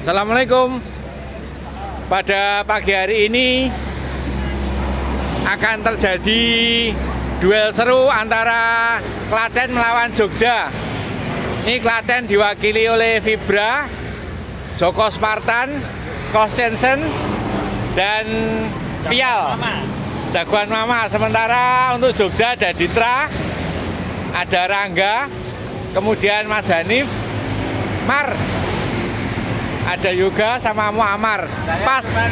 Assalamualaikum. Pada pagi hari ini akan terjadi duel seru antara Klaten melawan Jogja. Ini Klaten diwakili oleh Vibra, Joko Spartan, Kosensen, dan Pial, Jagoan Mama. Sementara untuk Jogja ada Ditra, ada Rangga, kemudian Mas Hanif, Mar, ada Yoga sama Muammar. Pas 4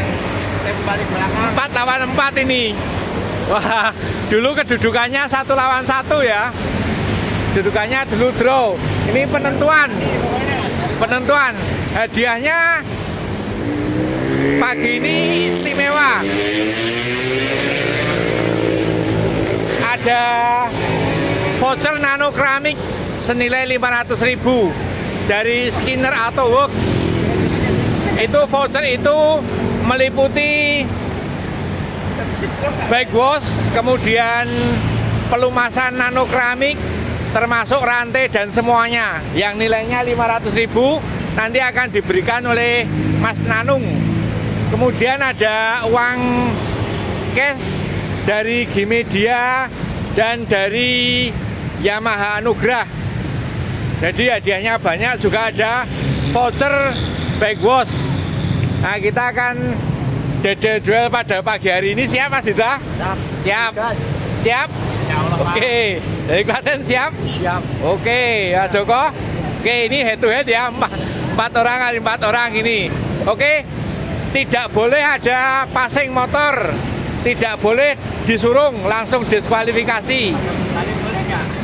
lawan 4 ini. Wah, dulu kedudukannya 1 lawan 1 ya. Kedudukannya dulu draw. Ini penentuan. Hadiahnya pagi ini istimewa. Ada voucher nano keramik senilai 500.000 dari Skinner Auto Works. Itu voucher itu meliputi bag wash, kemudian pelumasan nano keramik, termasuk rantai dan semuanya, yang nilainya 500.000 nanti akan diberikan oleh Mas Nanung. Kemudian ada uang cash dari Gimedia dan dari Yamaha Anugrah. Jadi hadiahnya banyak, juga ada voucher bag wash. Nah, kita akan duel pada pagi hari ini. Siap Mas Dita? Siap. Siap? Oke. Dari Klaten siap? Siap. Oke, ya Joko. Oke, ini head to head ya, 4 orang kali 4 orang ini. Oke. Tidak boleh ada passing motor. Tidak boleh disurung, langsung diskualifikasi.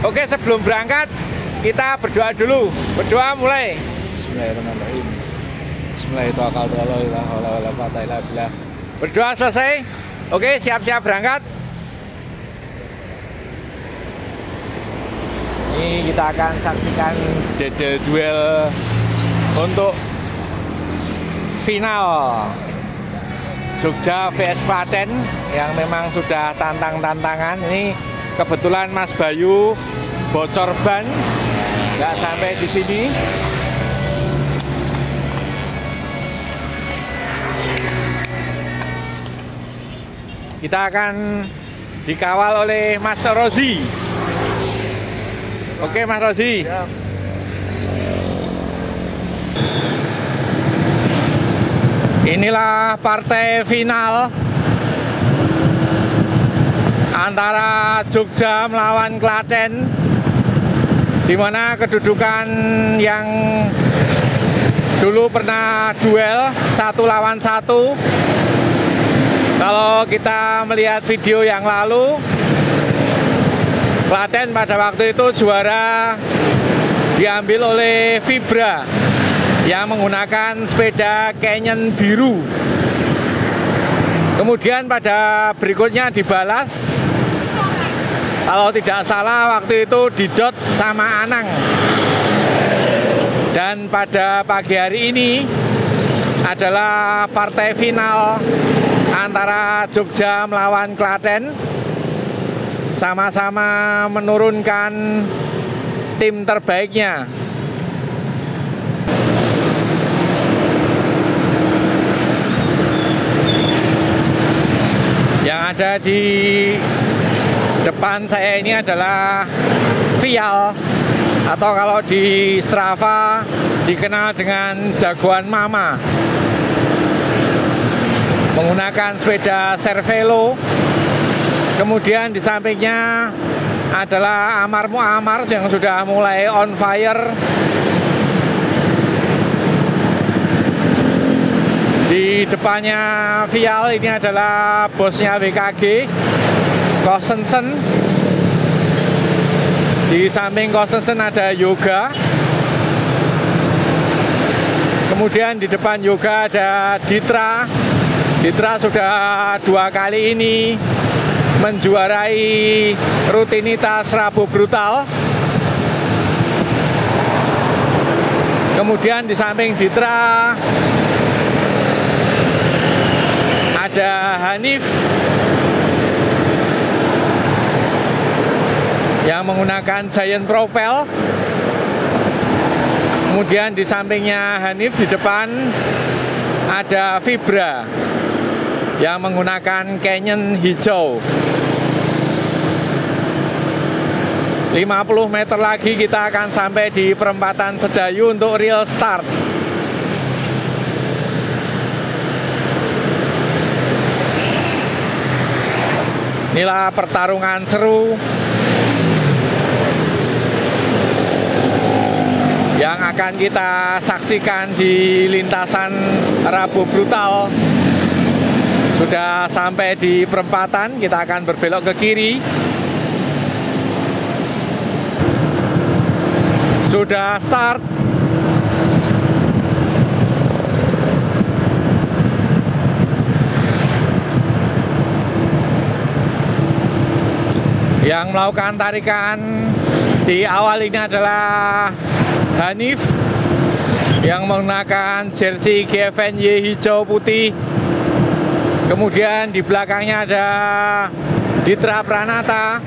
Oke, sebelum berangkat kita berdoa dulu. Berdoa mulai. Bismillahirrahmanirrahim. Bismillahirrahmanirrahim. Berdoa selesai. Oke, siap-siap berangkat. Ini kita akan saksikan duel untuk final Jogja vs Klaten yang memang sudah tantang-tantangan. Ini kebetulan Mas Bayu bocor ban, nggak sampai di sini. Kita akan dikawal oleh Mas Rozi. Oke Mas Rozi. Siap. Inilah partai final antara Jogja melawan Klaten, di mana kedudukan yang dulu pernah duel 1 lawan 1. Kalau kita melihat video yang lalu, Klaten pada waktu itu juara diambil oleh Vibra yang menggunakan sepeda Canyon biru. Kemudian pada berikutnya dibalas, kalau tidak salah waktu itu Didot sama Anang. Dan pada pagi hari ini adalah partai final antara Jogja melawan Klaten, sama-sama menurunkan tim terbaiknya. Yang ada di depan saya ini adalah Vial, atau kalau di Strava dikenal dengan Jagoan Mama, menggunakan sepeda Cervelo. Kemudian di sampingnya adalah Amar Muammar yang sudah mulai on fire. Di depannya Vial ini adalah bosnya WKG, Kosensen. Di samping Kosensen ada Yoga. Kemudian di depan Yoga ada Ditra. Ditra sudah 2 kali ini menjuarai rutinitas Rabu Brutal. Kemudian di samping Ditra ada Hanif yang menggunakan Giant Propel. Kemudian di sampingnya Hanif di depan ada Vibra yang menggunakan canyon hijau. 50 meter lagi kita akan sampai di perempatan Sedayu untuk real start. Inilah pertarungan seru yang akan kita saksikan di lintasan Rabu Brutal. Sudah sampai di perempatan, kita akan berbelok ke kiri. Sudah start. Yang melakukan tarikan di awal ini adalah Hanif yang menggunakan jersey GFNY hijau putih. Kemudian di belakangnya ada Ditra Pranata.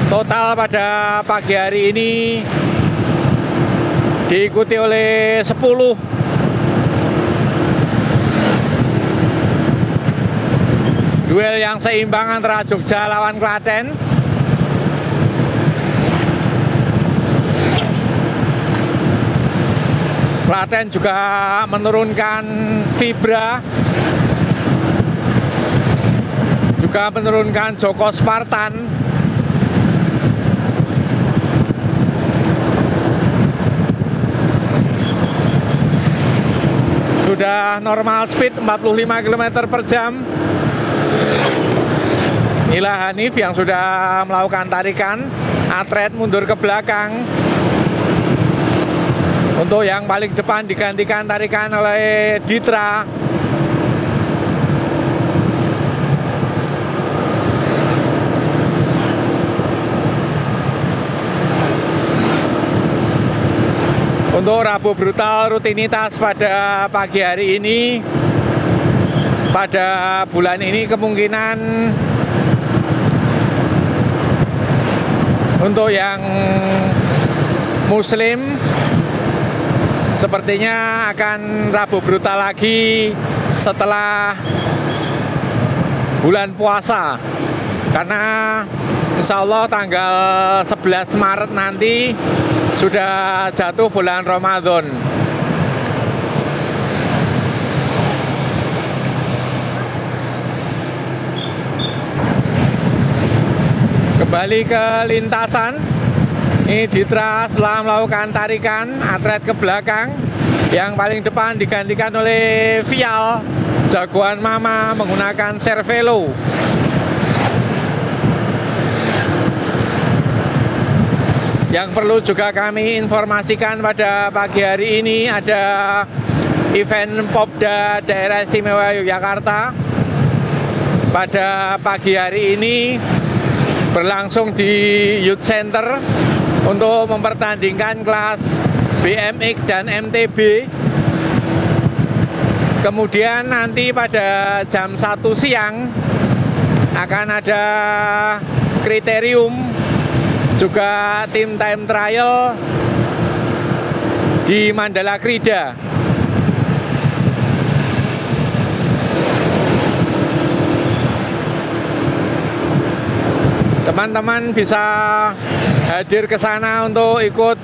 Total pada pagi hari ini diikuti oleh 10 duel yang seimbang antara Jogja lawan Klaten. Klaten juga menurunkan Vibra, juga menurunkan Joko Spartan. Sudah normal speed 45 km per jam. Inilah Hanif yang sudah melakukan tarikan, atlet mundur ke belakang. Untuk yang paling depan digantikan tarikan oleh Ditra. Untuk Rabu Brutal rutinitas pada pagi hari ini, pada bulan ini kemungkinan untuk yang Muslim sepertinya akan Rabu Brutal lagi setelah bulan puasa, karena insya Allah tanggal 11 Maret nanti sudah jatuh bulan Ramadan. Kembali ke lintasan. Ini Ditra setelah melakukan tarikan, atlet ke belakang. Yang paling depan digantikan oleh Vial, jagoan Mama menggunakan Cervelo. Yang perlu juga kami informasikan pada pagi hari ini, ada event Popda Daerah Istimewa Yogyakarta. Pada pagi hari ini berlangsung di Youth Center untuk mempertandingkan kelas BMX dan MTB. Kemudian nanti pada jam 1 siang akan ada kriterium, juga tim time trial di Mandala Krida. Teman-teman bisa hadir ke sana untuk ikut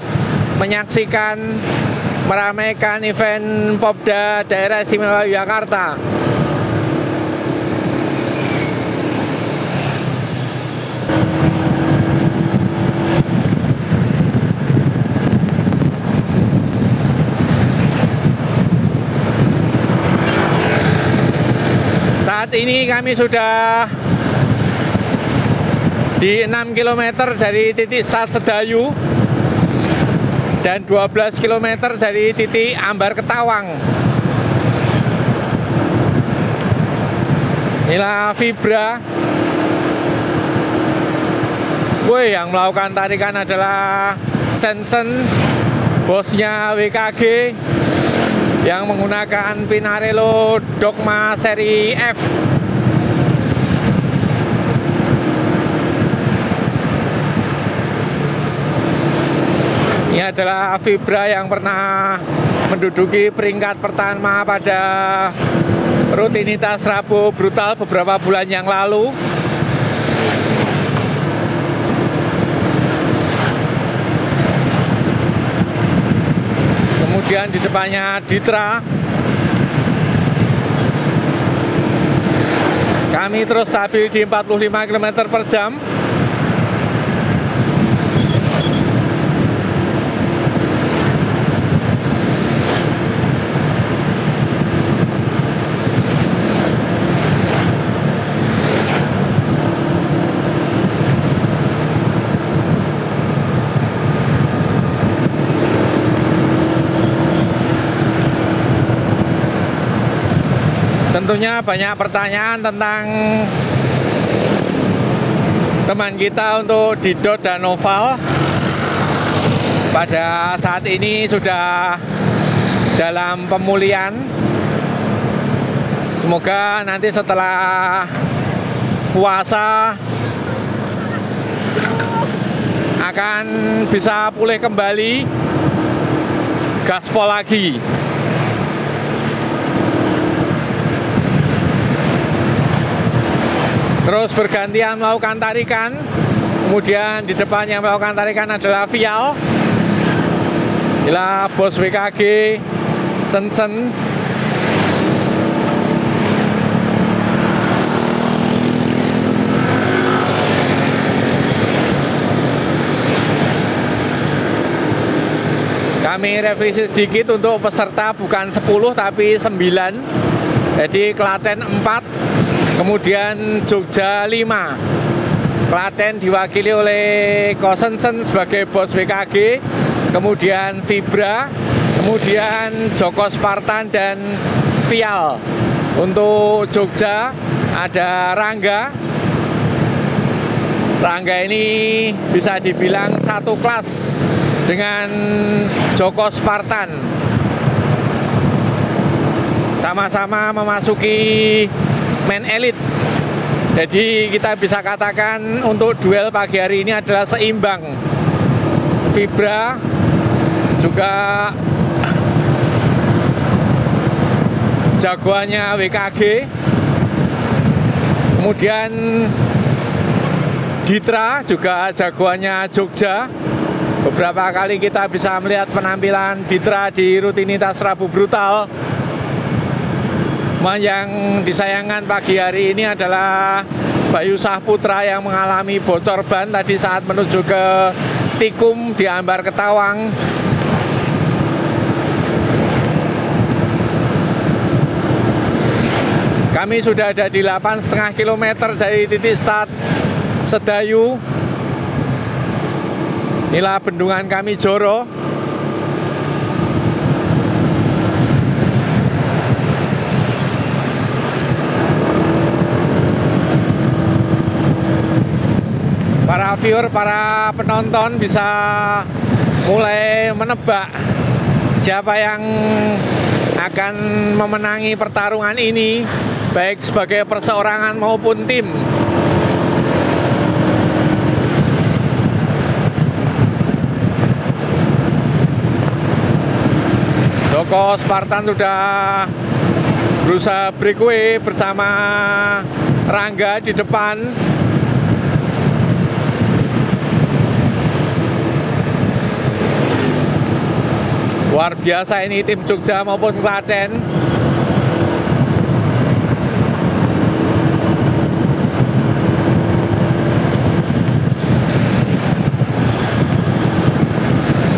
menyaksikan, meramaikan event Popda Daerah Istimewa Yogyakarta. Saat ini kami sudah di 6 km dari titik start Sedayu dan 12 km dari titik Ambar Ketawang. Inilah Vibra. Yang melakukan tarikan adalah Sensen, bosnya WKG, yang menggunakan Pinarello Dogma seri F. adalah Fibra yang pernah menduduki peringkat pertama pada rutinitas Rabu Brutal beberapa bulan yang lalu. Kemudian di depannya Ditra. Kami terus stabil di 45 km per jam. Tentunya banyak pertanyaan tentang teman kita untuk Didot dan Noval. Pada saat ini sudah dalam pemulihan. Semoga nanti setelah puasa akan bisa pulih kembali, gaspol lagi. Terus bergantian melakukan tarikan. Kemudian di depannya melakukan tarikan adalah Vial. Inilah bos WKG Sensen. Kami revisi sedikit untuk peserta, bukan 10 tapi 9. Jadi Klaten 4, kemudian Jogja 5. Klaten diwakili oleh Kosensen sebagai bos WKG, kemudian Fibra, kemudian Joko Spartan dan Vial. Untuk Jogja ada Rangga. Rangga ini bisa dibilang satu kelas dengan Joko Spartan. Sama-sama memasuki main elite. Jadi kita bisa katakan untuk duel pagi hari ini adalah seimbang. Fibra juga jagoannya WKG. Kemudian Ditra juga jagoannya Jogja. Beberapa kali kita bisa melihat penampilan Ditra di rutinitas Rabu Brutal. Yang disayangkan pagi hari ini adalah Bayu Sahputra yang mengalami bocor ban tadi saat menuju ke Tikum di Ambar Ketawang. Kami sudah ada di 8,5 km dari titik start Sedayu. Inilah bendungan kami Joro. Para viewer, para penonton bisa mulai menebak siapa yang akan memenangi pertarungan ini, baik sebagai perseorangan maupun tim. Joko Spartan sudah berusaha breakaway bersama Rangga di depan. Luar biasa ini tim Jogja maupun Klaten.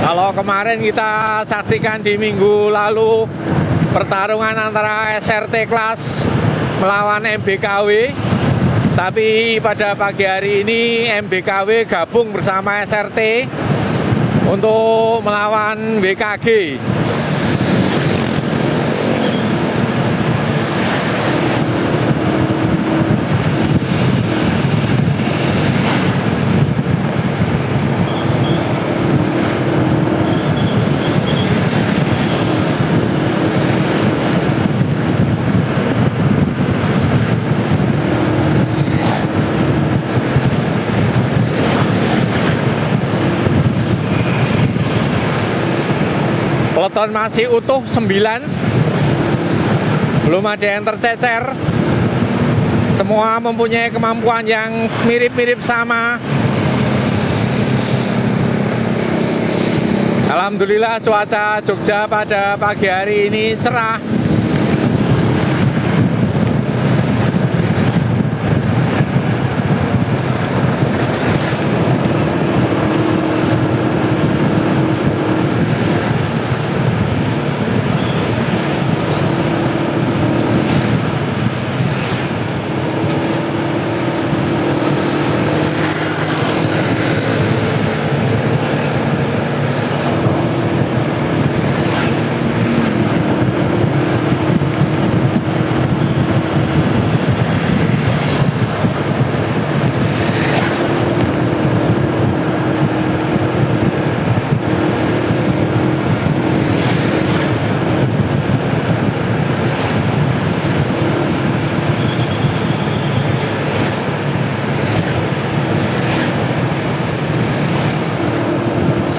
Kalau kemarin kita saksikan di minggu lalu pertarungan antara SRT Kelas melawan MBKW, tapi pada pagi hari ini MBKW gabung bersama SRT untuk melawan WKG. Peleton masih utuh 9, belum ada yang tercecer. Semua mempunyai kemampuan yang mirip-mirip sama. Alhamdulillah cuaca Jogja pada pagi hari ini cerah.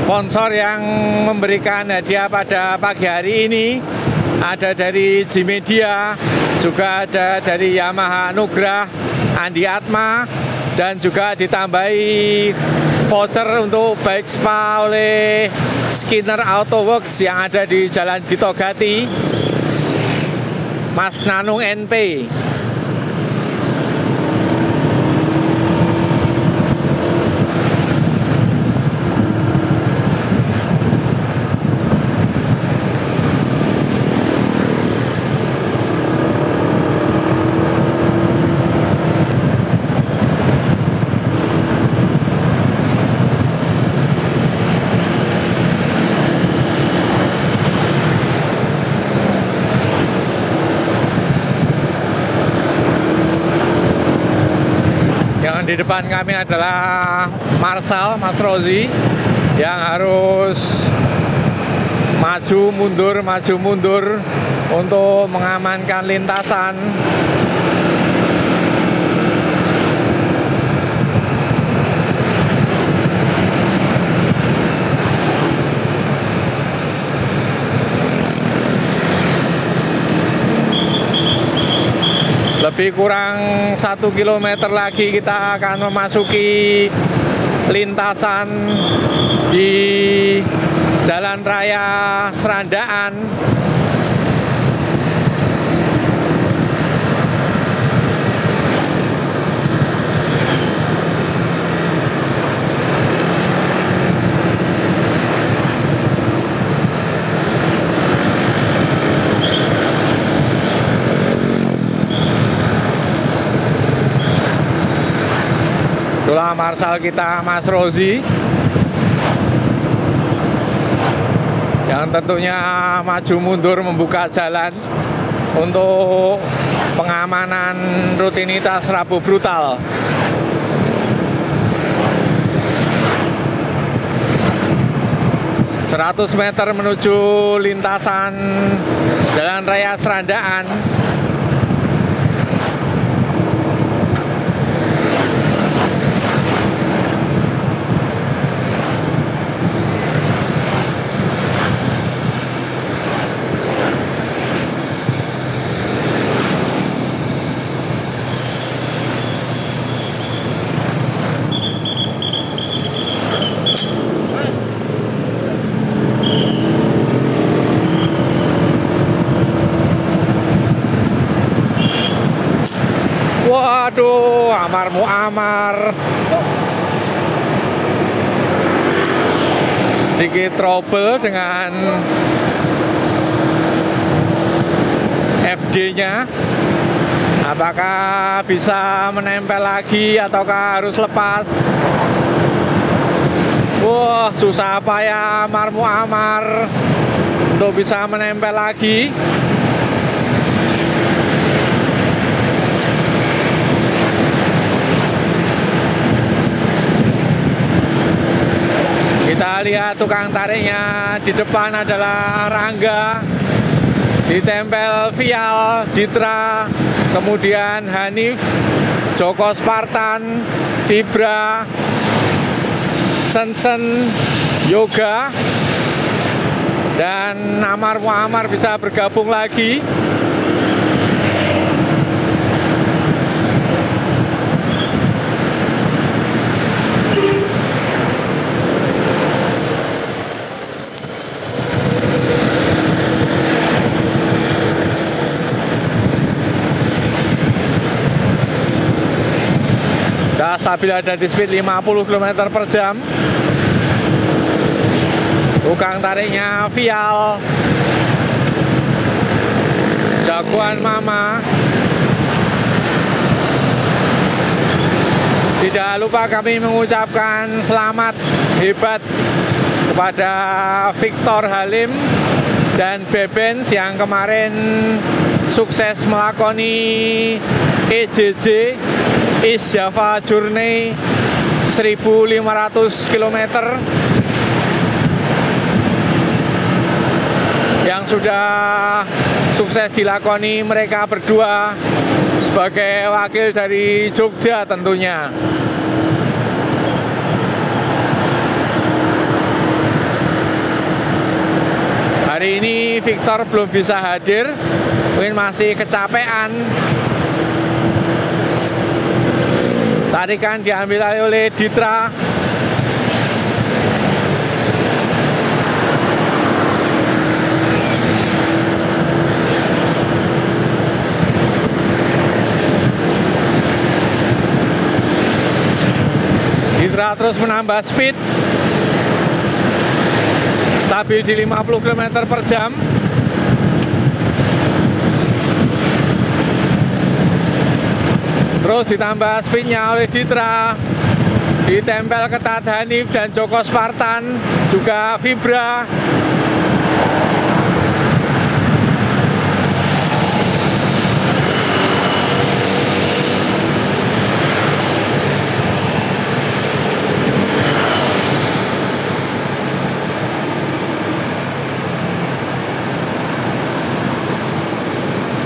Sponsor yang memberikan hadiah pada pagi hari ini ada dari G-Media, juga ada dari Yamaha Anugrah, Andi Atma, dan juga ditambahi voucher untuk bike spa oleh Skinner Auto Works yang ada di Jalan Dito Gati, Mas Nanung NP. Di depan kami adalah Marshal, Mas Rozi, yang harus maju mundur untuk mengamankan lintasan. Lebih kurang 1 kilometer lagi kita akan memasuki lintasan di Jalan Raya Serandaan. Itulah Marshal kita, Mas Rozi, yang tentunya maju mundur membuka jalan untuk pengamanan rutinitas Rabu Brutal. ...100 meter menuju lintasan Jalan Raya Serandaan. Waduh, Amar Muammar. Sedikit trouble dengan FD-nya. Apakah bisa menempel lagi ataukah harus lepas? Wah, susah payah Amar Muammar untuk bisa menempel lagi. Kita lihat tukang tariknya, di depan adalah Rangga, ditempel Vial, Ditra, kemudian Hanif, Joko Spartan, Fibra, Sensen, Yoga. Dan Amar Muammar bisa bergabung lagi. Sudah stabil ada di speed 50 km per jam. Tukang tariknya Vial, jagoan Mama. Tidak lupa kami mengucapkan selamat hebat kepada Victor Halim dan Bebens yang kemarin sukses melakoni EJJ East Java Journey 1.500 km yang sudah sukses dilakoni mereka berdua sebagai wakil dari Jogja tentunya. Hari ini Victor belum bisa hadir, mungkin masih kecapean. Tarikan diambil oleh Ditra. Ditra terus menambah speed, stabil di 50 km per jam. Terus ditambah speednya oleh Ditra, ditempel ketat Hanif dan Joko Spartan, juga Vibra.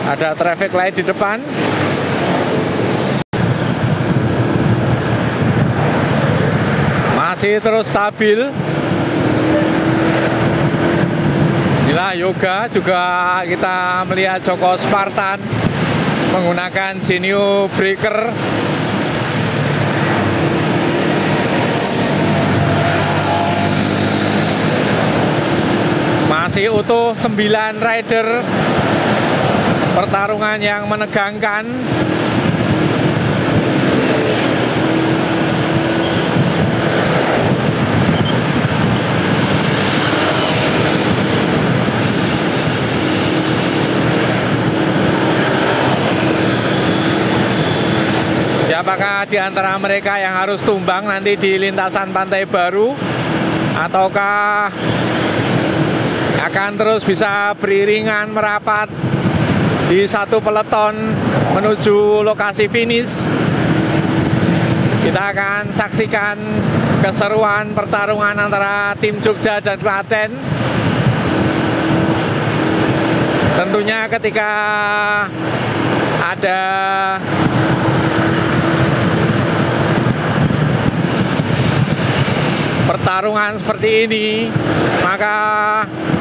Ada traffic light di depan. Masih terus stabil. Inilah Yoga, juga kita melihat Joko Spartan menggunakan Genio Breaker. Masih utuh 9 rider. Pertarungan yang menegangkan. Siapakah di antara mereka yang harus tumbang nanti di lintasan Pantai Baru, ataukah akan terus bisa beriringan merapat di satu peleton menuju lokasi finish? Kita akan saksikan keseruan pertarungan antara tim Jogja dan Klaten. Tentunya ketika ada pertarungan seperti ini, maka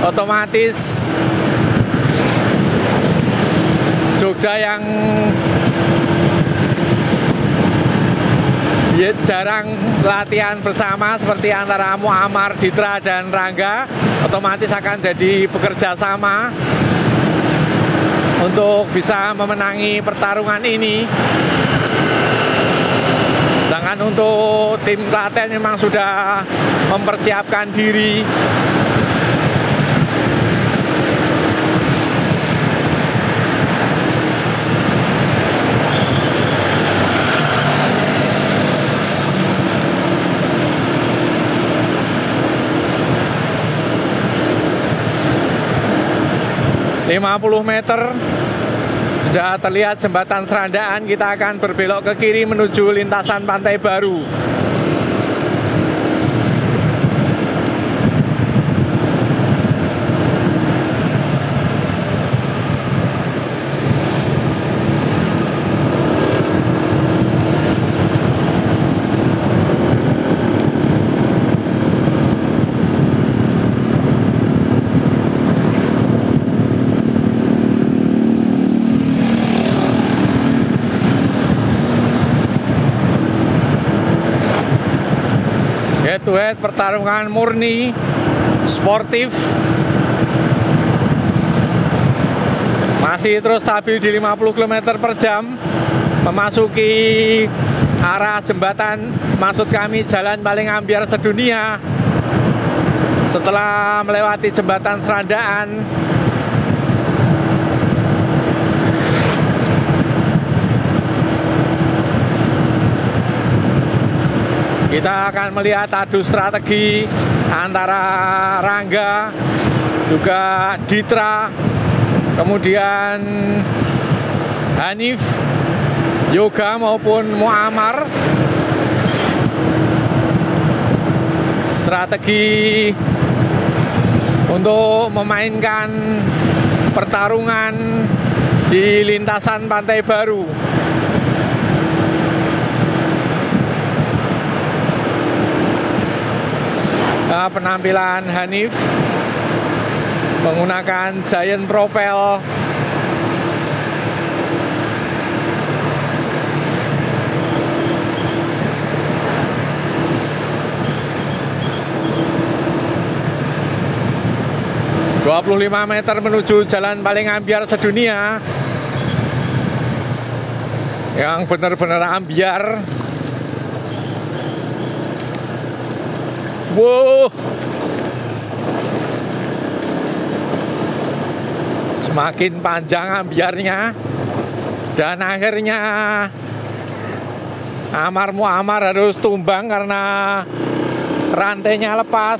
otomatis Jogja yang jarang latihan bersama seperti antara Muammar, Ditra, dan Rangga, otomatis akan jadi bekerja sama untuk bisa memenangi pertarungan ini. Sedangkan untuk tim Klaten memang sudah mempersiapkan diri. Lima 50 meter sudah terlihat jembatan Serandaan. Kita akan berbelok ke kiri menuju lintasan Pantai Baru. to head pertarungan murni sportif. Masih terus stabil di 50 km per jam. Memasuki arah jembatan, maksud kami jalan paling ambiar sedunia. Setelah melewati jembatan Serandaan, kita akan melihat adu strategi antara Rangga, juga Ditra, kemudian Hanif, Yoga maupun Muammar. Strategi untuk memainkan pertarungan di lintasan Pantai Baru. Penampilan Hanif menggunakan Giant Propel. ...25 meter menuju jalan paling ambiar sedunia, yang benar-benar ambiar. Wow, semakin panjang ambiarnya, dan akhirnya Amar Muammar harus tumbang karena rantainya lepas.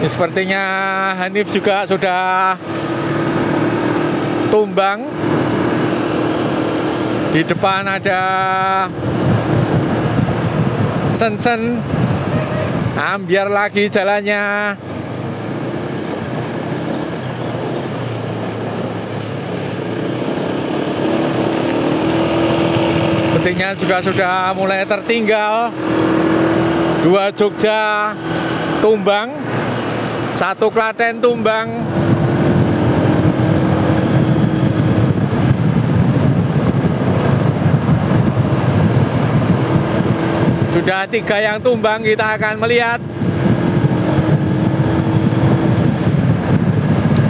Ini sepertinya Hanif juga sudah tumbang. Di depan ada Sensen, ambiar lagi jalannya. Sepertinya juga sudah mulai tertinggal. 2 Jogja tumbang, 1 Klaten tumbang. Sudah 3 yang tumbang, kita akan melihat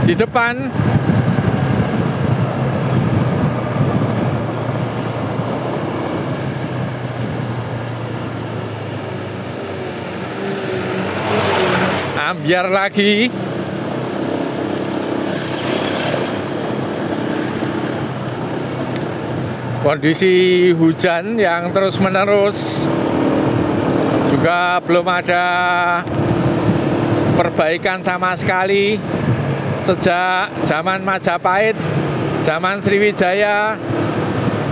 di depan. Ambiar lagi. Kondisi hujan yang terus-menerus, juga belum ada perbaikan sama sekali sejak zaman Majapahit, zaman Sriwijaya,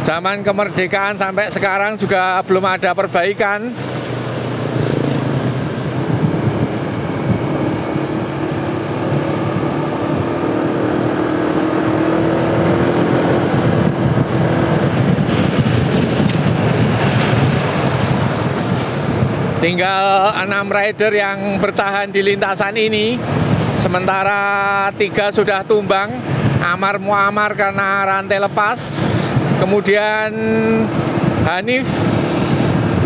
zaman kemerdekaan sampai sekarang juga belum ada perbaikan. Tinggal 6 rider yang bertahan di lintasan ini, sementara 3 sudah tumbang. Amar Muammar karena rantai lepas, kemudian Hanif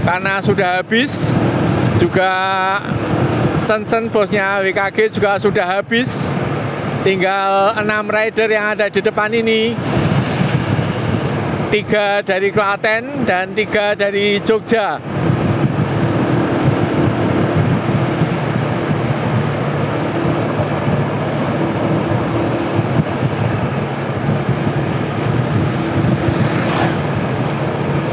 karena sudah habis, juga Sensen bosnya WKG juga sudah habis. Tinggal 6 rider yang ada di depan ini, 3 dari Klaten dan 3 dari Jogja.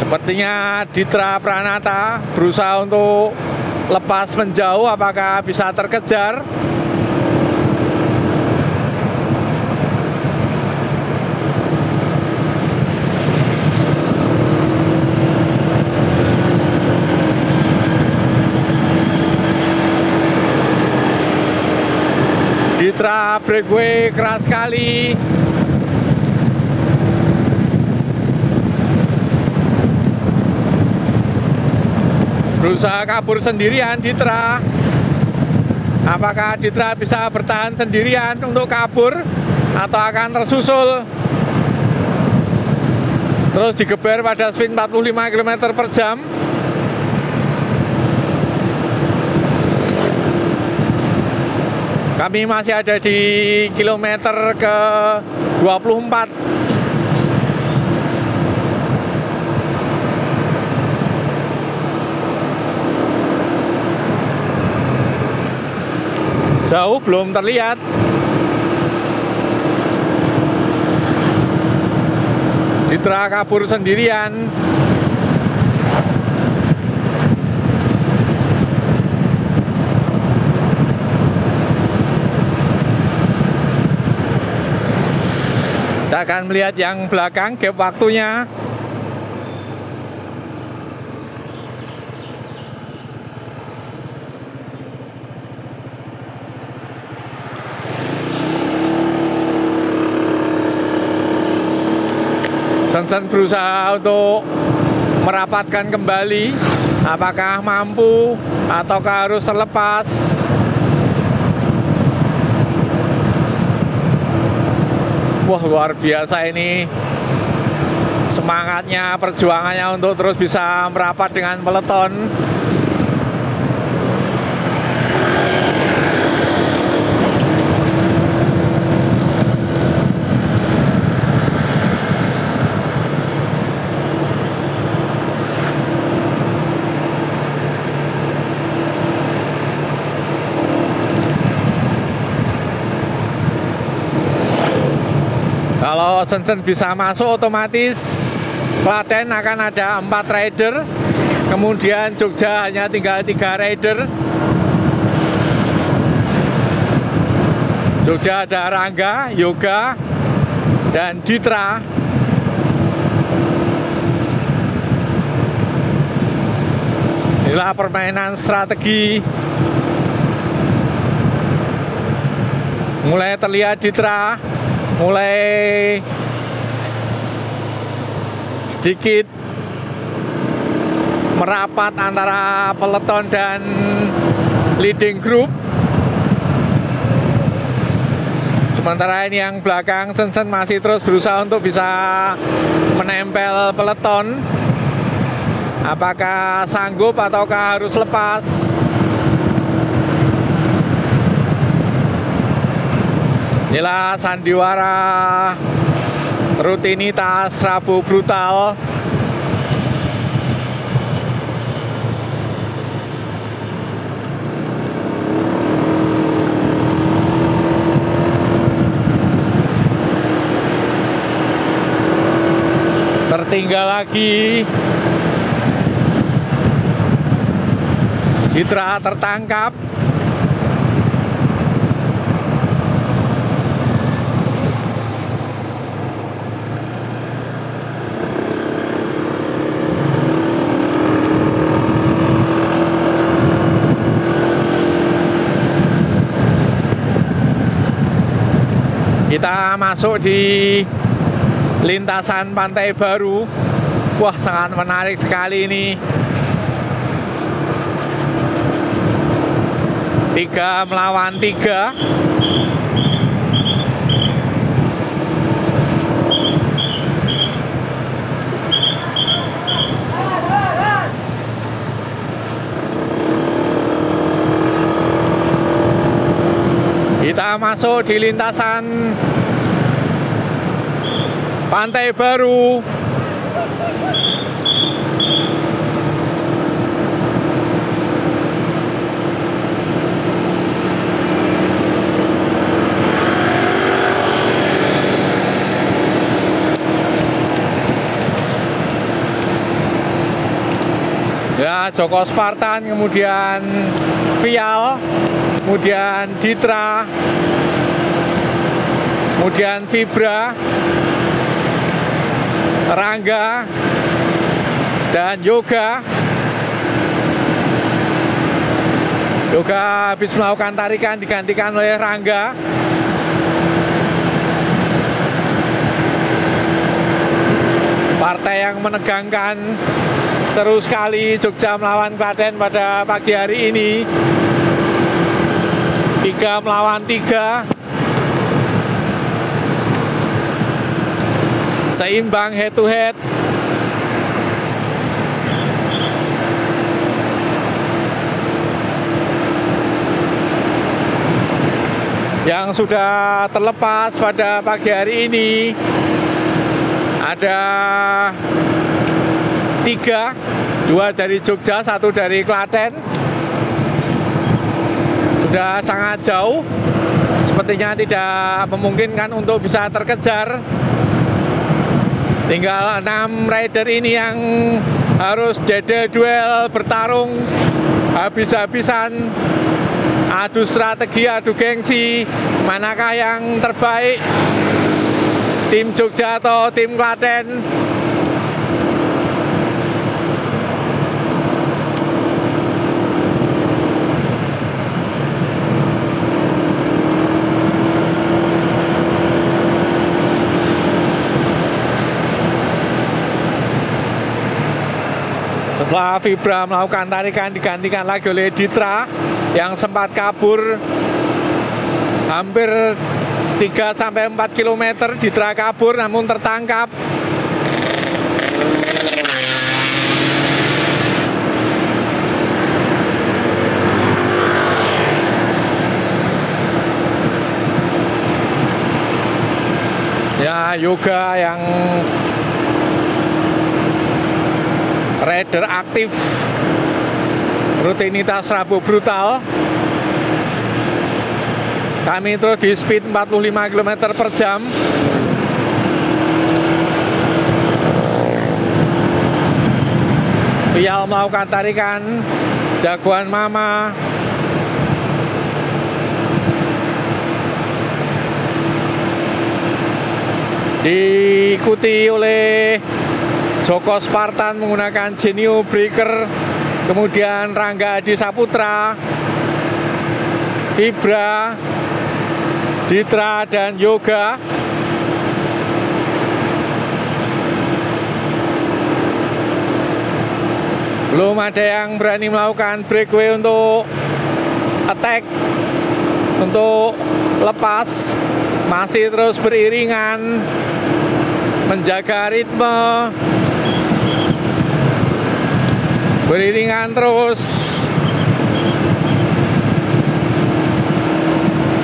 Sepertinya Ditra Pranata berusaha untuk lepas menjauh, apakah bisa terkejar? Ditra breakaway keras sekali. Berusaha kabur sendirian Ditra. Apakah Citra bisa bertahan sendirian untuk kabur atau akan tersusul? Terus digeber pada speed 45 km per jam. Kami masih ada di kilometer ke 24. Jauh belum terlihat. Citra kabur sendirian. Kita akan melihat yang belakang, gap waktunya. Johnson berusaha untuk merapatkan kembali. Apakah mampu ataukah harus terlepas? Wah, luar biasa ini semangatnya, perjuangannya untuk terus bisa merapat dengan peleton. Kalau Shenzhen bisa masuk, otomatis Klaten akan ada 4 rider. Kemudian Jogja hanya tinggal 3 rider. Jogja ada Rangga, Yoga, dan Ditra. Inilah permainan strategi. Mulai terlihat Ditra, mulai sedikit merapat antara peleton dan leading group. Sementara ini yang belakang Shenzhen masih terus berusaha untuk bisa menempel peleton. Apakah sanggup ataukah harus lepas? Inilah sandiwara rutinitas Rabu Brutal. Tertinggal lagi. Citra tertangkap. Kita masuk di lintasan Pantai Baru. Wah, sangat menarik sekali ini. 3 melawan 3. Kita masuk di lintasan Pantai Baru. Ya, Joko Spartan, kemudian Vial, kemudian Ditra, kemudian Fibra, Rangga, dan Yoga. Yoga habis melakukan tarikan digantikan oleh Rangga. Partai yang menegangkan, seru sekali Jogja melawan Klaten pada pagi hari ini. 3 melawan 3. Seimbang head to head. Yang sudah terlepas pada pagi hari ini ada 3, 2 dari Jogja, 1 dari Klaten. Sudah sangat jauh, sepertinya tidak memungkinkan untuk bisa terkejar. Tinggal 6 rider ini yang harus duel bertarung habis-habisan, adu strategi, adu gengsi, manakah yang terbaik, tim Jogja atau tim Klaten. Setelah Fibra melakukan tarikan, digantikan lagi oleh Ditra yang sempat kabur hampir 3-4 km. Ditra kabur namun tertangkap. Ya, Yoga yang rider aktif, rutinitas Rabu brutal. Kami terus di speed 45 km per jam. Vial melakukan tarikan, jagoan Mama. Diikuti oleh Joko Spartan menggunakan Genio Breaker, kemudian Rangga Adi Saputra, Fibra, Ditra, dan Yoga. Belum ada yang berani melakukan breakaway untuk attack, untuk lepas. Masih terus beriringan, menjaga ritme, beriringan terus,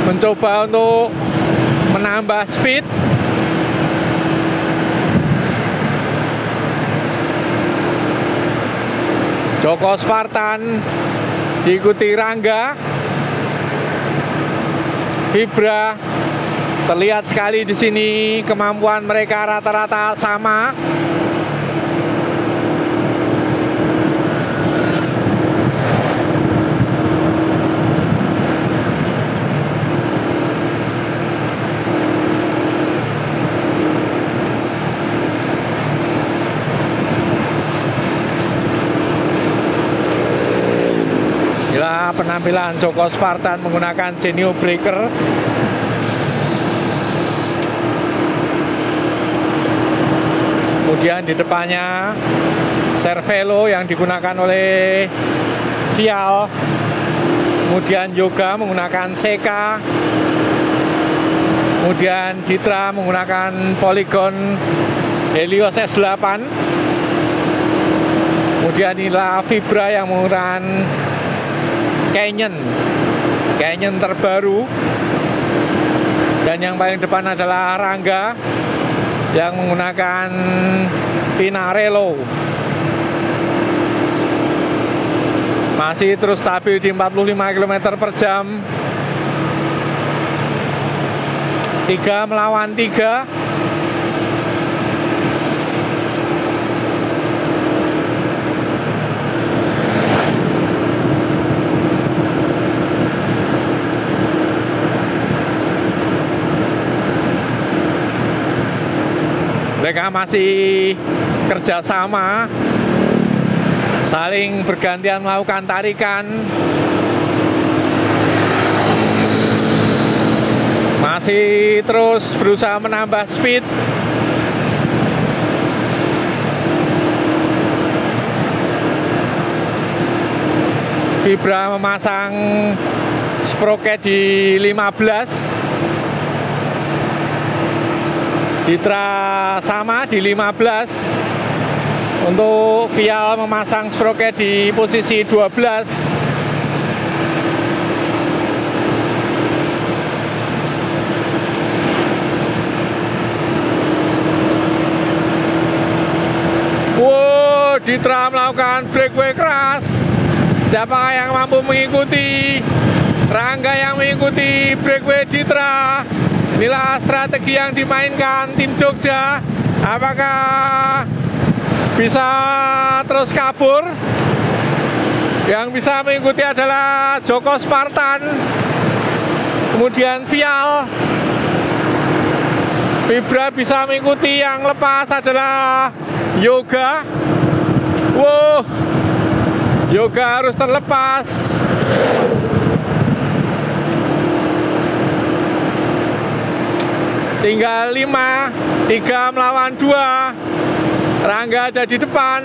mencoba untuk menambah speed. Joko Spartan diikuti Rangga, Fibra. Terlihat sekali di sini kemampuan mereka rata-rata sama. Inilah penampilan Joko Spartan menggunakan Genio Breaker. Kemudian di depannya Cervelo yang digunakan oleh Vial. Kemudian Yoga menggunakan Seka. Kemudian Ditra menggunakan Polygon Helios S8. Kemudian inilah Fibra yang menggunakan Canyon terbaru. Dan yang paling depan adalah Rangga yang menggunakan Pinarello. Masih terus stabil di 45 km per jam. 3 melawan 3. Mereka masih kerjasama, saling bergantian melakukan tarikan. Masih terus berusaha menambah speed. Fibra memasang sproket di 15, Ditra sama di 15. Untuk vial memasang sproket di posisi 12. Wow, Ditra melakukan breakaway keras. Siapa yang mampu mengikuti? Rangga yang mengikuti breakaway Ditra. Inilah strategi yang dimainkan tim Jogja. Apakah bisa terus kabur? Yang bisa mengikuti adalah Joko Spartan, kemudian Vial. Vibra bisa mengikuti, yang lepas adalah Yoga. Wow, Yoga harus terlepas. Tinggal 5, 3 melawan 2. Rangga ada di depan.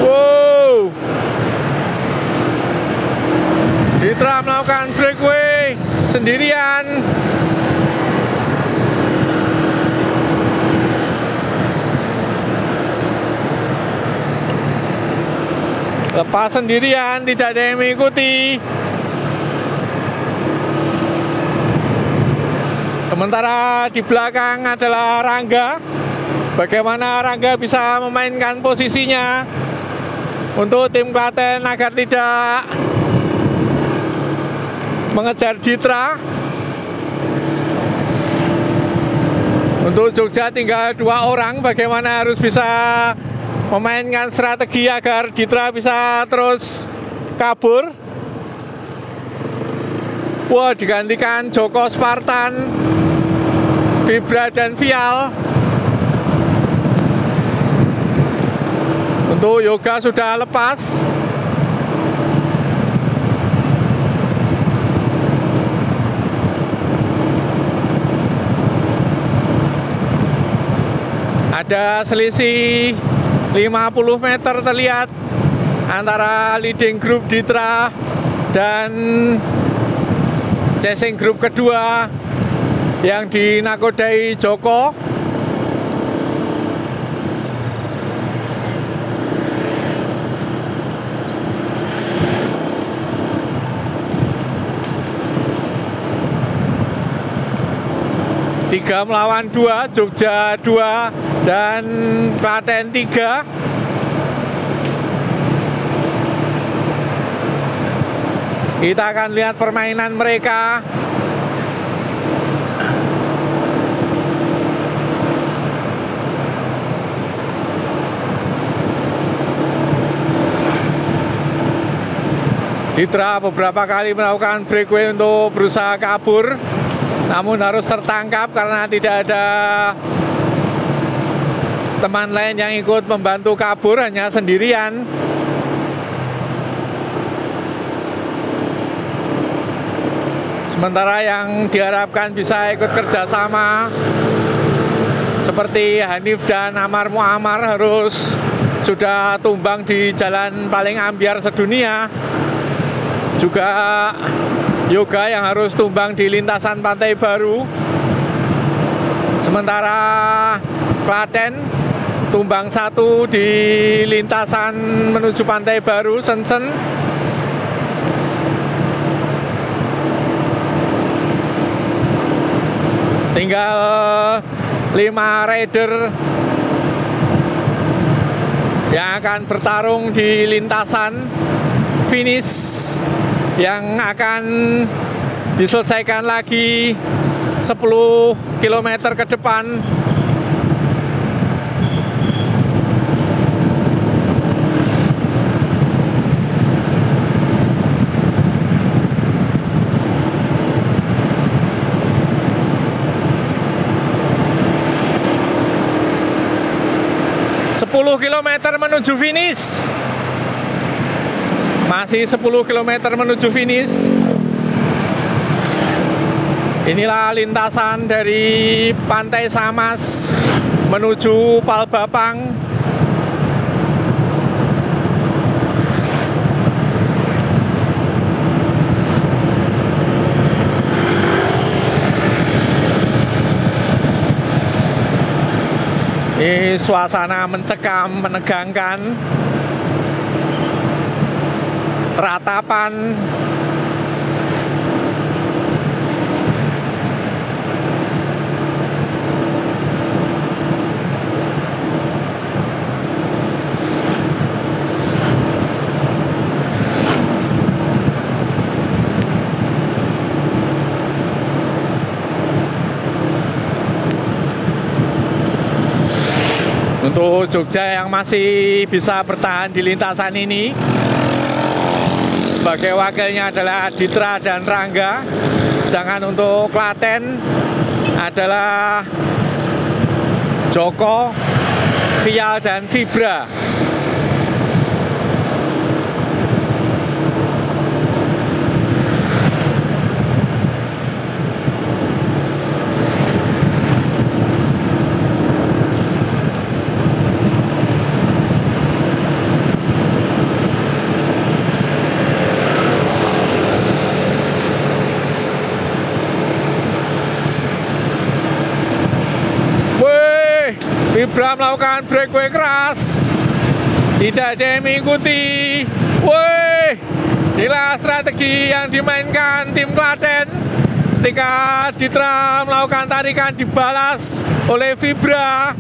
Wow, Ditra melakukan breakaway sendirian. Lepas sendirian, tidak ada yang mengikuti. Sementara di belakang adalah Rangga. Bagaimana Rangga bisa memainkan posisinya untuk tim Klaten agar tidak mengejar Ditra. Untuk Jogja tinggal 2 orang. Bagaimana harus bisa memainkan strategi agar Ditra bisa terus kabur. Wah, digantikan Joko Spartan, Vibra dan Vial. Untuk Yoga sudah lepas. Ada selisih 50 meter terlihat antara leading group Ditra dan chasing group kedua yang dinakodai Joko. Tiga melawan 2, Jogja 2 dan Klaten 3. Kita akan lihat permainan mereka. Ditra beberapa kali melakukan breakaway untuk berusaha kabur, namun harus tertangkap karena tidak ada teman lain yang ikut membantu kabur, hanya sendirian. Sementara yang diharapkan bisa ikut kerjasama seperti Hanif dan Amar Muammar harus sudah tumbang di jalan paling ambyar sedunia. Juga Yoga yang harus tumbang di lintasan Pantai Baru. Sementara Klaten tumbang 1 di lintasan menuju Pantai Baru, Sensen. Tinggal 5 rider yang akan bertarung di lintasan finish yang akan diselesaikan lagi 10 km ke depan. Sepuluh kilometer menuju finish. Masih 10 km menuju finish. Inilah lintasan dari Pantai Samas menuju Palbapang. Ini suasana mencekam, menegangkan, teratapan. Untuk Jogja yang masih bisa bertahan di lintasan ini, sebagai wakilnya adalah Aditra dan Rangga. Sedangkan untuk Klaten adalah Joko, Vial, dan Fibra. Fibra melakukan breakaway keras, tidak ada yang mengikuti. Woi, inilah strategi yang dimainkan tim Klaten. Ketika Ditra melakukan tarikan dibalas oleh Fibra,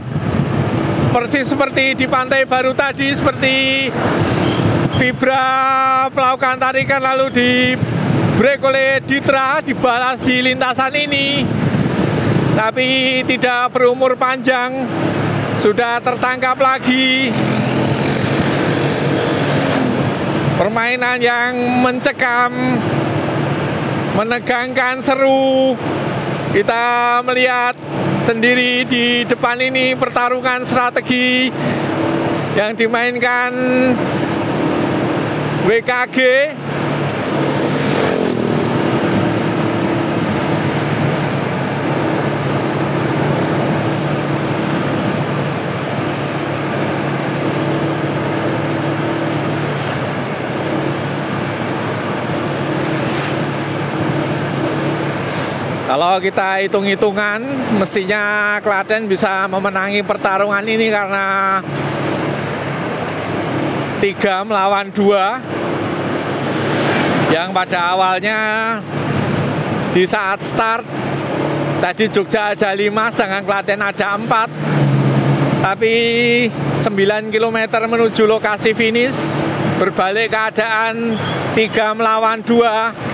seperti di Pantai Baru tadi, seperti Fibra melakukan tarikan lalu di break oleh Ditra, dibalas di lintasan ini, tapi tidak berumur panjang. Sudah tertangkap lagi. Permainan yang mencekam, menegangkan, seru. Kita melihat sendiri di depan ini pertarungan strategi yang dimainkan WKG. Kalau kita hitung-hitungan, mestinya Klaten bisa memenangi pertarungan ini karena 3 melawan 2. Yang pada awalnya di saat start tadi Jogja ada 5, sedangkan Klaten ada 4. Tapi 9 km menuju lokasi finish, berbalik keadaan 3 melawan 2.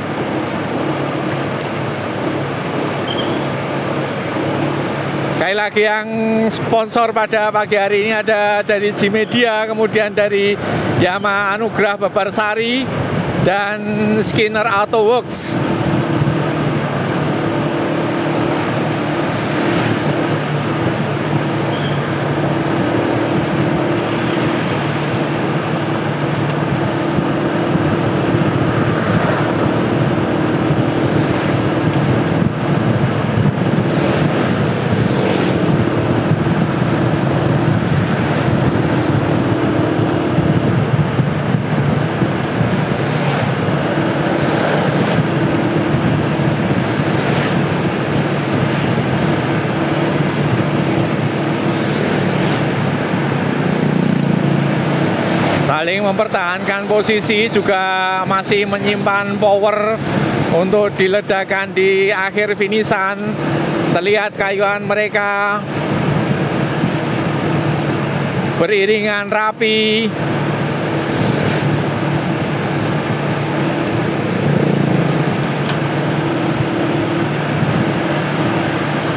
Sekali lagi yang sponsor pada pagi hari ini ada dari G-Media, kemudian dari Yamaha Anugrah Babarsari, dan Skinner Auto Works. Saling mempertahankan posisi, juga masih menyimpan power untuk diledakkan di akhir finisan. Terlihat kayuan mereka beriringan rapi.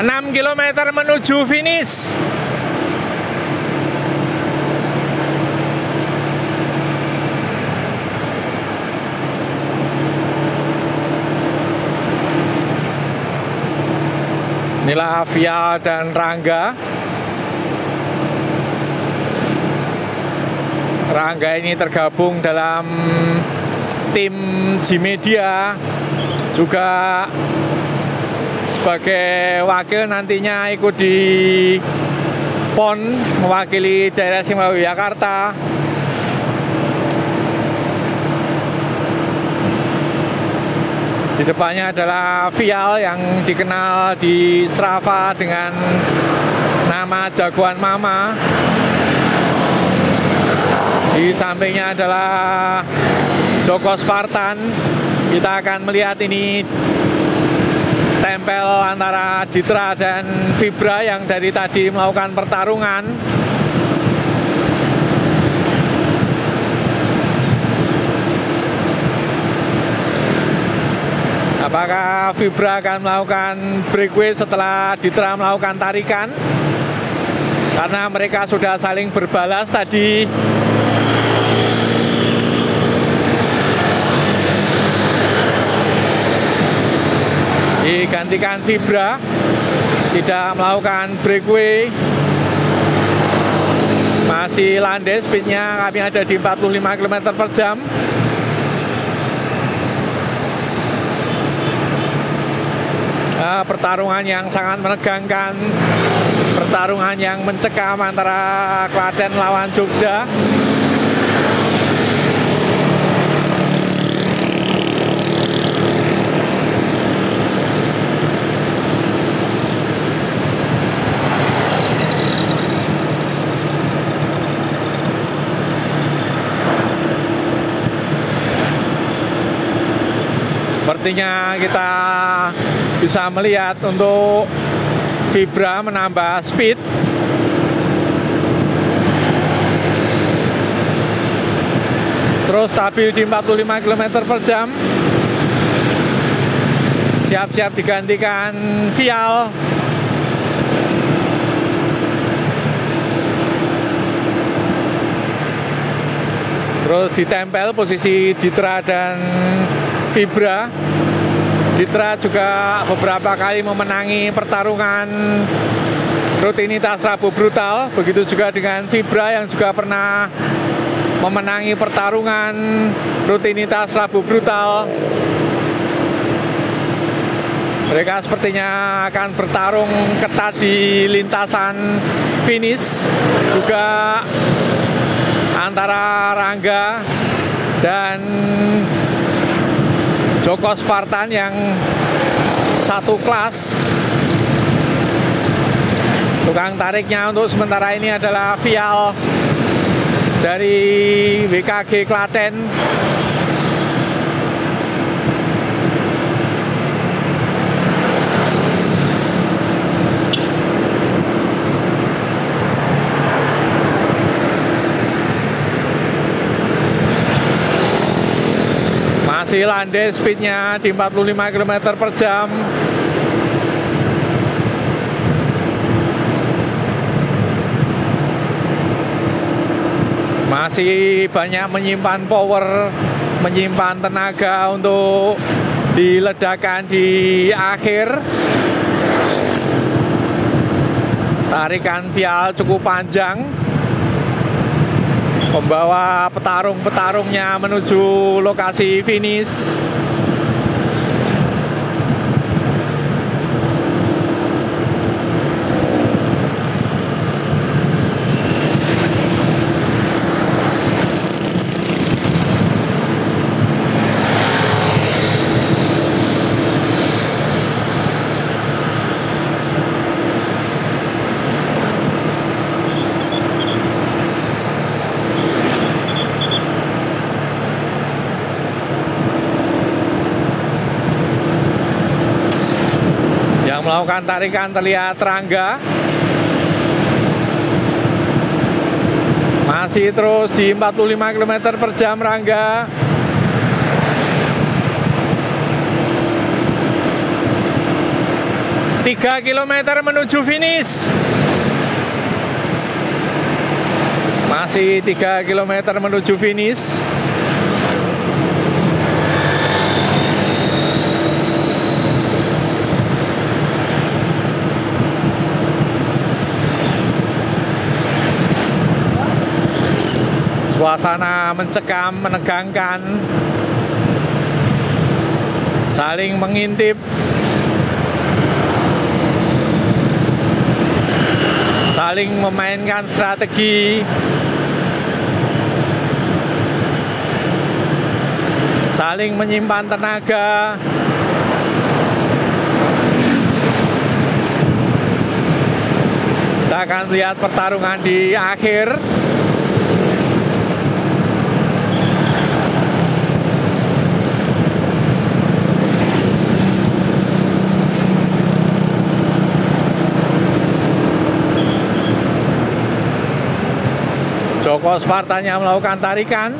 Enam kilometer menuju finish. Inilah Vial dan Rangga. Rangga ini tergabung dalam tim G-Media, juga sebagai wakil nantinya ikut di PON mewakili daerah istimewa Yogyakarta. Di depannya adalah Vial yang dikenal di Strava dengan nama jagoan Mama. Di sampingnya adalah Joko Spartan. Kita akan melihat ini tempel antara Ditra dan Vibra yang dari tadi melakukan pertarungan. Apakah Vibra akan melakukan breakaway setelah Ditra melakukan tarikan? Karena mereka sudah saling berbalas tadi. Digantikan Vibra, tidak melakukan breakaway. Masih landai, speednya kami ada di 45 km per jam. Pertarungan yang sangat menegangkan, pertarungan yang mencekam antara Klaten lawan Jogja. Sepertinya kita bisa melihat untuk Vibra menambah speed. Terus stabil di 45 km per jam. Siap-siap digantikan Vial. Terus ditempel posisi Ditra dan Vibra. Ditra juga beberapa kali memenangi pertarungan rutinitas Rabu Brutal. Begitu juga dengan Vibra yang juga pernah memenangi pertarungan rutinitas Rabu Brutal. Mereka sepertinya akan bertarung ketat di lintasan finish. Juga antara Rangga dan Joko Spartan yang satu kelas. Tukang tariknya untuk sementara ini adalah Vial dari WKG Klaten. Masih landai, speednya di 45 km per jam. Masih banyak menyimpan power, menyimpan tenaga untuk diledakkan di akhir. Tarikan Vial cukup panjang, membawa petarung-petarungnya menuju lokasi finish. Melakukan tarikan terlihat Rangga. Masih terus di 45 km per jam Rangga. Tiga kilometer menuju finish. Masih 3 km menuju finish. Suasana mencekam, menegangkan, saling mengintip, saling memainkan strategi, saling menyimpan tenaga. Kita akan lihat pertarungan di akhir. Joko Spartanya melakukan tarikan.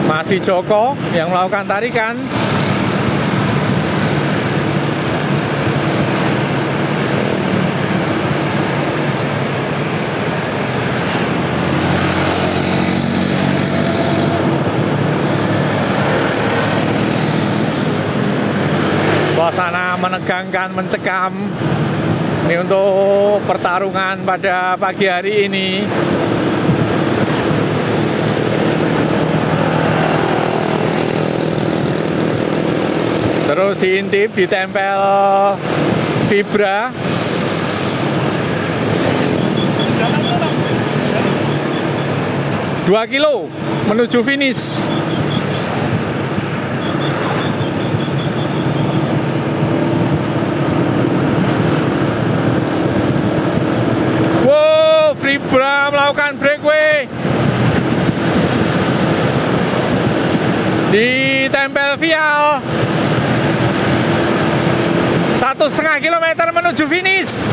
Masih Joko yang melakukan tarikan. Suasana menegangkan, mencekam. Ini untuk pertarungan pada pagi hari ini. Terus diintip, ditempel vibra. Dua kilo menuju finish. Vibra melakukan breakaway, ditempel vial. 1,5 kilometer menuju finish.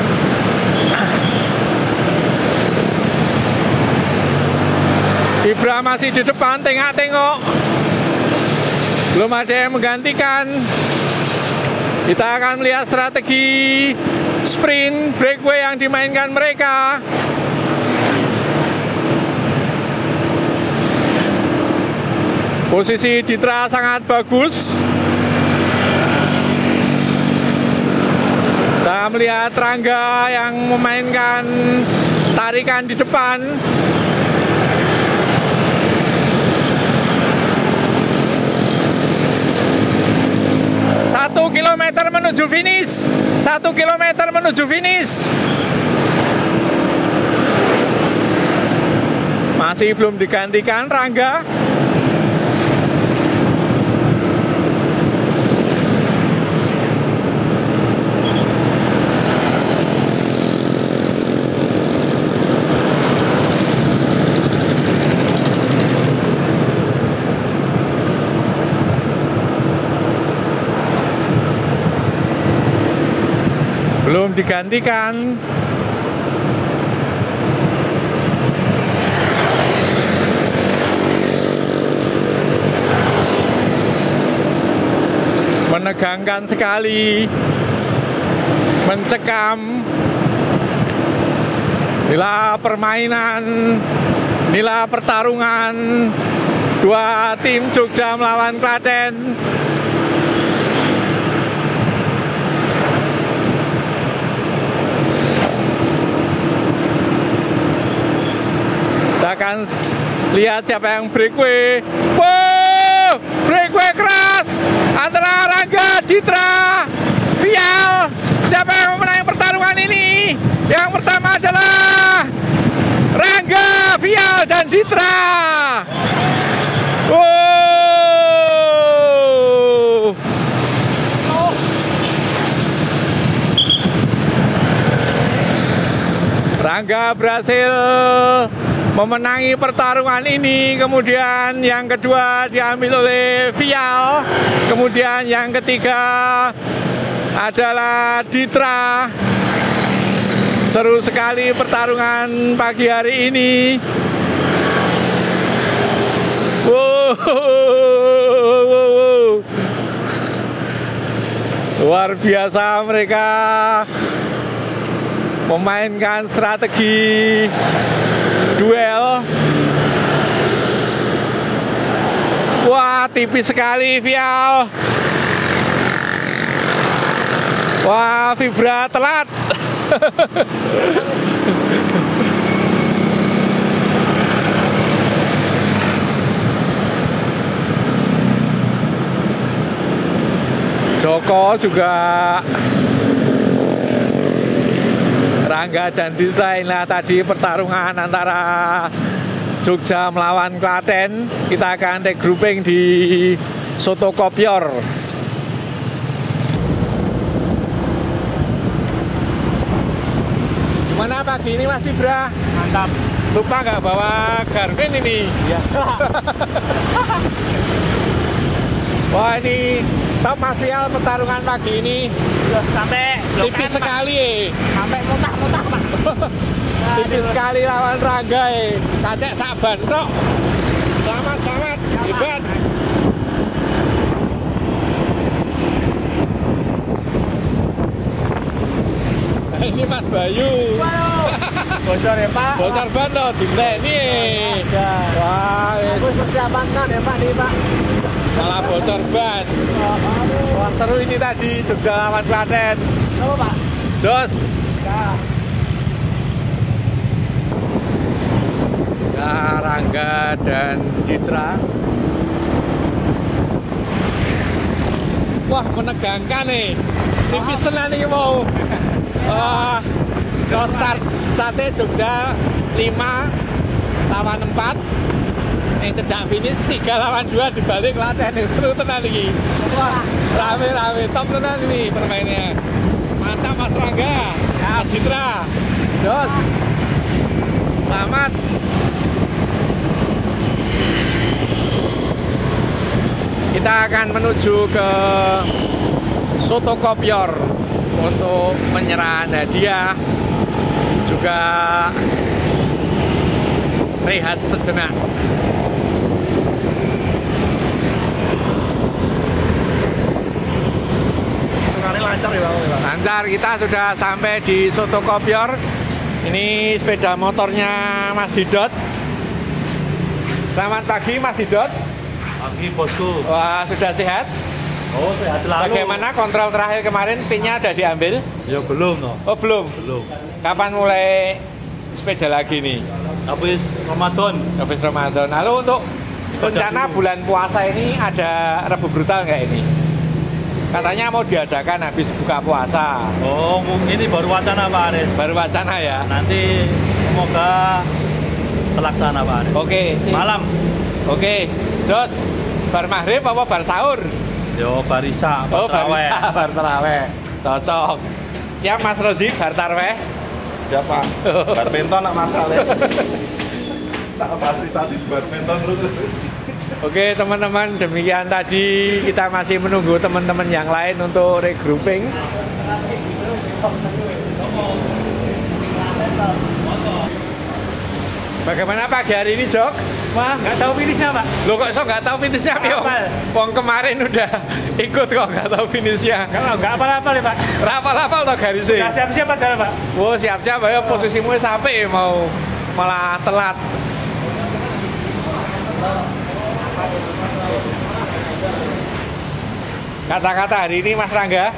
Vibra masih di depan, tengok-tengok. Belum ada yang menggantikan. Kita akan melihat strategi sprint breakaway yang dimainkan mereka. Posisi Ditra sangat bagus. Kita melihat Rangga yang memainkan tarikan di depan. Satu kilometer menuju finish. 1 kilometer menuju finish. Masih belum digantikan Rangga. Belum digantikan. Menegangkan sekali, mencekam. Inilah permainan, inilah pertarungan dua tim Jogja melawan Klaten. Kita akan lihat siapa yang breakaway. Wow, breakaway keras antara Rangga, Ditra, Vial. Siapa yang memenangi pertarungan ini? Yang pertama adalah Rangga, Vial, dan Ditra. Wow. Rangga berhasil memenangi pertarungan ini. Kemudian yang kedua diambil oleh Vial. Kemudian yang ketiga adalah Ditra. Seru sekali pertarungan pagi hari ini. Wow. Luar biasa mereka memainkan strategi duel. Wah, tipis sekali Vial. Wah, Vibra telat. Joko juga, Rangga dan Ditra. Inilah tadi pertarungan antara Jogja melawan Klaten. Kita akan regrouping di Soto Kopior. Gimana pagi ini Mas Ibra? Mantap. Lupa nggak bawa Garmin ini? Ya. Wah, ini top Mas Rial pertarungan pagi ini. Sampai Tipis sekali. Sampai mutah-mutah, Pak. Tipis sekali lawan Rangga. Kacek saban tok. Selamat, hebat. Ini Mas Bayu. Bocor ya, Pak. Bocor ban loh, dimleni. Wah, Persiapan kan ya, Pak, nih, Pak. malah bocor ban. Wah, seru ini tadi Jogja lawan Klaten. Halo, Pak. Jos. Ya, Rangga dan Citra. Wah, menegangkan nih. Tipis tenan nih mau. Kalau startnya Jogja 5 lawan 4. Yang tidak finish 3 lawan 2 dibalik Klaten. Seru tenan nih. Wah, rame-rame top tenan ini permainnya. Mantap Mas Rangga, Mas Citra, Jos, selamat. Kita akan menuju ke Soto Kopior untuk menyerah hadiah, juga rehat sejenak. Lancar ya, Pak. Lancar, kita sudah sampai di Soto Kopior. Ini sepeda motornya Mas Didot. Selamat pagi Mas Didot. Pagi, bosku. Wah, sudah sehat? Oh, sehat selalu. Bagaimana kontrol terakhir kemarin, pinnya ada diambil? Ya belum, no. Oh, belum? Belum. Kapan mulai sepeda lagi nih? Habis Ramadan. Habis Ramadan. Lalu untuk rencana bulan puasa ini ada Rebu Brutal nggak ini? Katanya mau diadakan habis buka puasa. Oh, ini baru wacana, Pak Aris. Baru wacana ya? Nanti semoga terlaksana, Pak Aris. Oke. Malam. Oke. Jos, bar maghrib apa bar sahur? Yo, barisa. Oh, barisa, bar taraweh. Cocok. Siap Mas Rozi, bar taraweh? Siapa? Badminton nak masalah. Tak fasilitasi badminton dulu. Oke teman-teman, demikian tadi kita masih menunggu teman-teman yang lain untuk regrouping. Bagaimana pagi hari ini, Jok? Wah, nggak tahu finishnya, Pak. Lo kok nggak tahu finishnya, Pio? Wong kemarin udah ikut kok nggak tahu finishnya. Nggak apa-apa nih, Pak. Rapal-rapal toh garisnya. Nggak siap-siap padahal, Pak. Wow, siap-siap ya, posisimu sampai mau malah telat. Kata-kata hari ini Mas Rangga?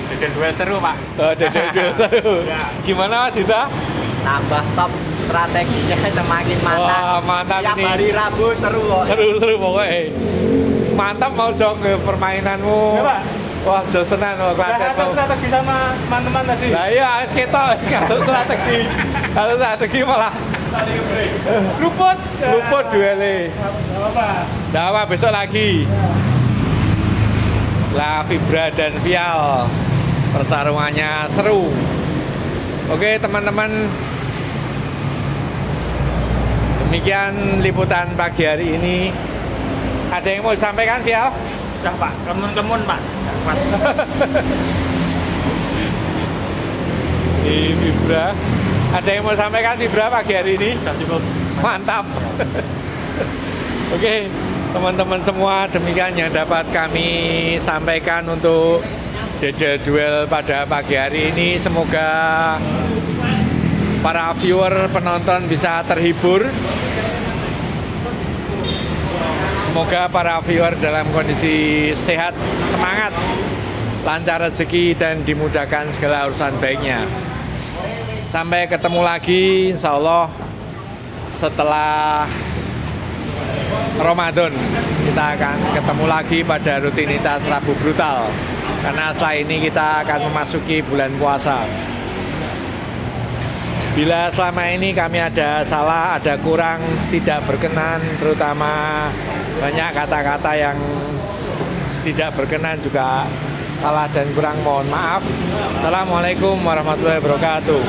Deden duel seru, Pak. Oh, deden duel seru. Ya. Gimana Mas Dita? Tambah top, strateginya semakin mantap. Wah, mantap Tiap ini. hari Rabu seru kok. Seru-seru pokoknya. Mantap mau Jok ke permainanmu. Ya, Pak. Wah, jauh senang loh. Nggak ada strategi sama teman-teman tadi. Nah iya, sekitar kalau strategi. Kalau strategi malah Luput. luput duelnya. Nggak apa-apa. Nah, apa besok lagi? La Fibra dan Vial. Pertarungannya seru. Oke teman-teman, demikian liputan pagi hari ini. Ada yang mau disampaikan, Vial? Udah, Pak. Kemun-kemun, Pak. Di Fibra. Ada yang mau disampaikan Fibra pagi hari ini? Sudah cukup. Mantap. Oke, teman-teman semua, demikian yang dapat kami sampaikan untuk Dede Duel pada pagi hari ini. Semoga para viewer, penonton bisa terhibur. Semoga para viewer dalam kondisi sehat, semangat, lancar rezeki, dan dimudahkan segala urusan baiknya. Sampai ketemu lagi, insya Allah setelah Ramadan. Kita akan ketemu lagi pada rutinitas Rabu Brutal. Karena setelah ini kita akan memasuki bulan puasa. Bila selama ini kami ada salah, ada kurang, tidak berkenan, terutama banyak kata-kata yang tidak berkenan juga salah dan kurang, mohon maaf. Assalamualaikum warahmatullahi wabarakatuh.